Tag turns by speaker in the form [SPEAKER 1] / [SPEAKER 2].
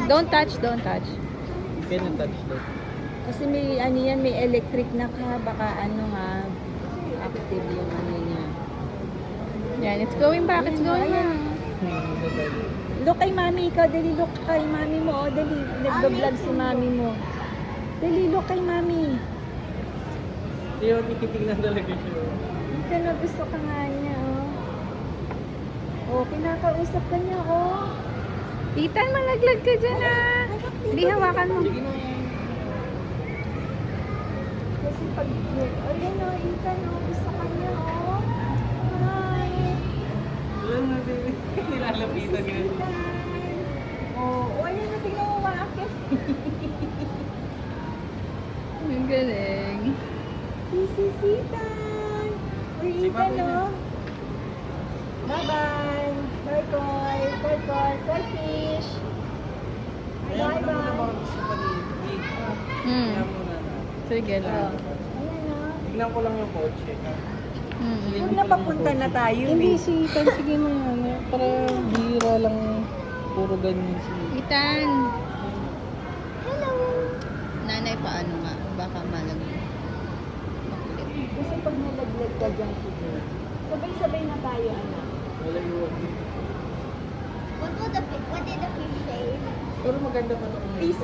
[SPEAKER 1] Don't touch, don't touch.
[SPEAKER 2] Can you touch that?
[SPEAKER 3] Kasi may ano yan, may electric na ka, baka ano ha, active yung ano niya.
[SPEAKER 1] Yan, it's going back, it's going back.
[SPEAKER 3] Look kay mami, ikaw, dali look kay mami mo, oh, dali, nagbablog si mami mo. Dali look kay mami.
[SPEAKER 2] Yun, ikitignan talaga siya.
[SPEAKER 3] Ito na gusto ka nga niya, oh. Oh, kinakausap ka niya, oh.
[SPEAKER 1] Ethan, malaglag ka dyan ah. Hindi, hawakan mo.
[SPEAKER 2] Sige na yan.
[SPEAKER 3] Kasi pag, oh, yan oh, Ethan, oh, gusto ka niya, oh. Hi.
[SPEAKER 2] Wala na, baby. Nilalapitan nga.
[SPEAKER 3] Ethan. Oh, oh, ayan na, tingnan mo, maakit.
[SPEAKER 1] Ang galing.
[SPEAKER 3] Si Ethan. Uy,
[SPEAKER 2] Si
[SPEAKER 3] Ethan,
[SPEAKER 2] Papi na.
[SPEAKER 3] oh. Bye-bye. Bye, Koy. Bye, Koy. Bye, fish.
[SPEAKER 2] Kaya mo na muna
[SPEAKER 3] Bye-bye.
[SPEAKER 2] baka gusto pa ni Nick. Kaya muna na.
[SPEAKER 1] Sige
[SPEAKER 3] Oh.
[SPEAKER 1] lang.
[SPEAKER 3] Ayan, oh.
[SPEAKER 2] Tignan ko lang yung kotse.
[SPEAKER 3] Huwag na papunta na tayo,
[SPEAKER 2] Hindi,
[SPEAKER 3] eh.
[SPEAKER 2] si Ethan. Sige mo yan. Para bira lang. Puro ganyan si
[SPEAKER 1] Ethan.
[SPEAKER 3] Hello.
[SPEAKER 1] Nanay, paano nga? Baka malaglag. Makulit.
[SPEAKER 3] Kasi pag nalaglag ka dyan, siguro. Sabay-sabay na tayo, anak.
[SPEAKER 2] Wala yung
[SPEAKER 4] What did the fish say?
[SPEAKER 2] Pero maganda pa ito.
[SPEAKER 3] Peace